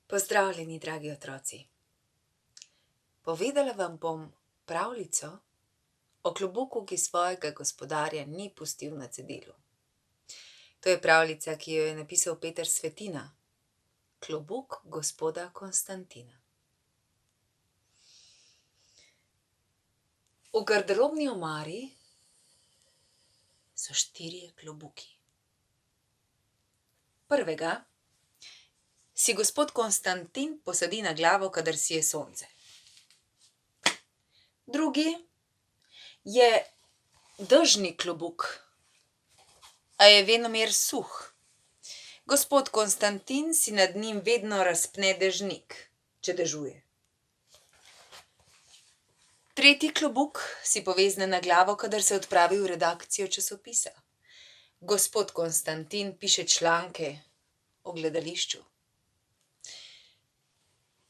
Pozdravljeni, dragi otroci. Povedala vam bom pravljico o klobuku, ki svojega gospodarja ni pustil na cedilu. To je pravljica, ki jo je napisal Peter Svetina, Klobuk gospoda Konstantina. V garderobni omari so 4 klobuki. Prvega si gospod Konstantin posadi na glavo, kadar sije sonce. Drugi je dežni klobuk, a je venomer suh. Gospod Konstantin si nad njim vedno razpne dežnik, če dežuje. Tretji klobuk si povezne na glavo, kadar se odpravi v redakcijo časopisa. Gospod Konstantin piše članke o gledališču.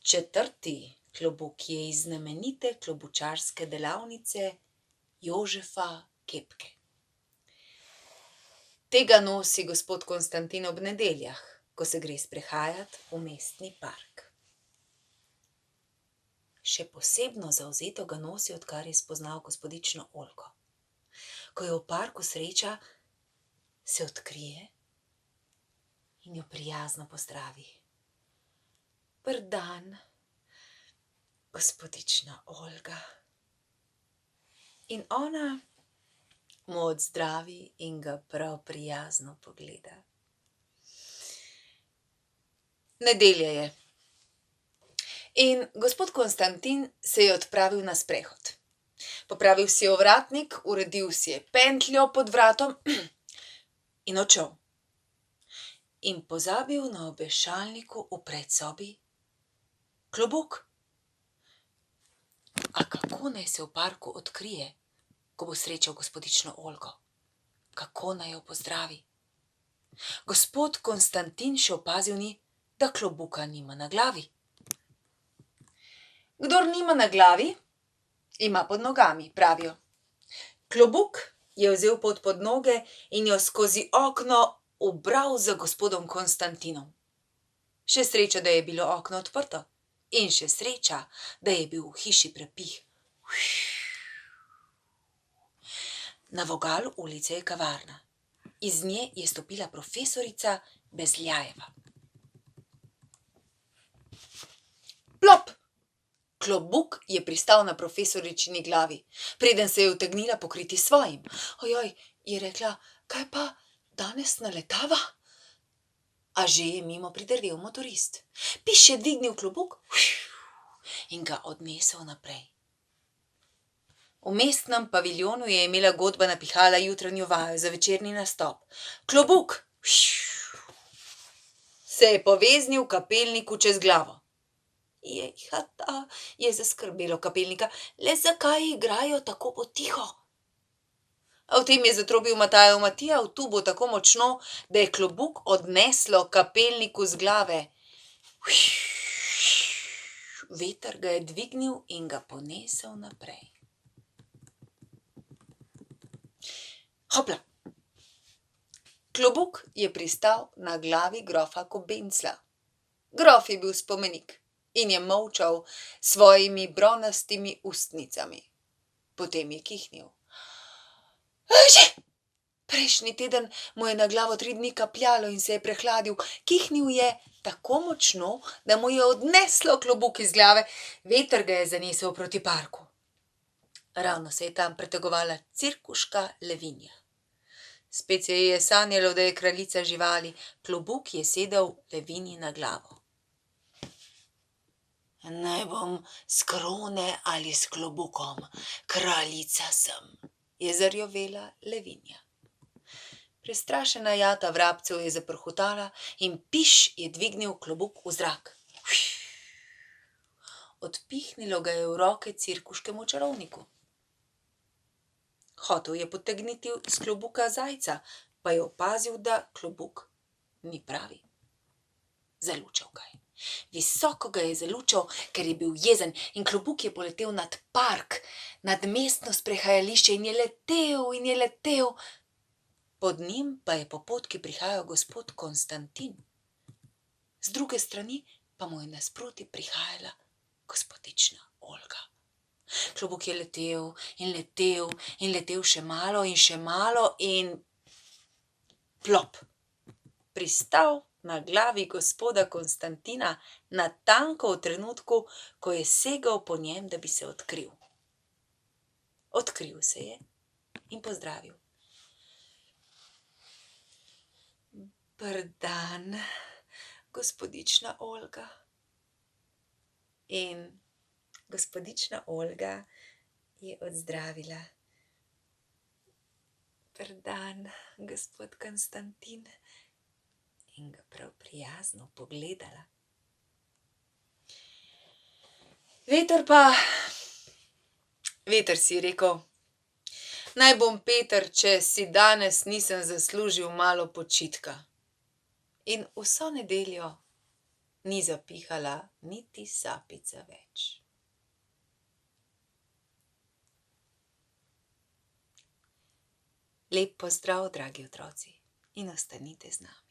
Četrti klobuk je iz znamenite klobučarske delavnice Jožefa Kepke. Tega nosi gospod Konstantin ob nedeljah, ko se gre sprehajat v mestni park. Še posebno zavzeto ga nosi, odkar je spoznal gospodično Olgo. Ko jo v parku sreča, se odkrije in jo prijazno pozdravi. Dober dan, gospodična Olga. In ona mu odzdravi in ga prav prijazno pogleda. Nedelja je. In gospod Konstantin se je odpravil na sprehod. Popravil si je ovratnik, uredil si je pentljo pod vratom in odšel. In pozabil na obešalniku v predsobi klobuk. A kako naj se v parku odkrije, ko bo srečal gospodično Olgo? Kako naj jo pozdravi? Gospod Konstantin še opazil ni, da klobuka nima na glavi. Kdor nima na glavi, ima pod nogami, pravijo. Klobuk je vzel pot pod noge in jo skozi okno ubral za gospodom Konstantinom. Še sreča, da je bilo okno odprto. In še sreča, da je bil v hiši prepih. Na vogalu ulice je kavarna. Iz nje je stopila profesorica Bezljajeva. Plop! Klobuk je pristal na profesoričini glavi, preden se je utegnila pokriti svojim. Ojoj, je rekla, kaj pa danes naletava? A že je mimo pridrvel motorist. Piš je dvignil klobuk in ga odnesel naprej. V mestnem paviljonu je imela godba napihala jutranjo vajo za večerni nastop. Klobuk se je poveznil kapelniku čez glavo. Jejhata, je zaskrbelo kapelnika, le zakaj igrajo tako potiho? A v tem je zatrobil Matajev Matija v tubo tako močno, da je klobuk odneslo kapelniku z glave. Veter ga je dvignil in ga ponesel naprej. Hopla! Klobuk je pristal na glavi grofa Kobencla. Grof je bil spomenik in je molčal svojimi bronastimi ustnicami. Potem je kihnil. Prejšnji teden mu je na glavo 3 dni kapljalo in se je prehladil. Kihnil je tako močno, da mu je odneslo klobuk iz glave. Veter ga je zanesel proti parku. Ravno se je tam pretegovala cirkuška Levinja. Spet se je sanjalo, da je kraljica živali. Klobuk je sedel Levinji na glavo. Naj bom s krone ali s klobukom, kraljica sem, je zarjovela Levinja. Prestrašena jata vrabcev je zaprhutala in piš je dvignil klobuk v zrak. Odpihnilo ga je v roke cirkuškemu čarovniku. Hotel je potegniti s klobuka zajca, pa je opazil, da klobuk ni pravi. Zalučal ga je. Visoko ga je zalučal, ker je bil jezen, in klobuk je poletel nad park, nad mestno sprehajališče in je letel in je letel. Pod njim pa je po potki prihajal gospod Konstantin. Z druge strani pa mu je nasproti prihajala gospodična Olga. Klobuk je letel in letel in letel še malo in plop. Pristal na glavi gospoda Konstantina natanko v trenutku, ko je segel po njem, da bi se odkril. Odkril se je in pozdravil. Dober dan, gospodična Olga. In gospodična Olga je odzdravila. Dober dan, gospod Konstantin. In ga prav prijazno pogledala. Veter si je rekel: naj bom Peter, če si danes nisem zaslužil malo počitka. In vso nedeljo ni zapihala niti sapica več. Lep pozdrav, dragi otroci, in ostanite z nami.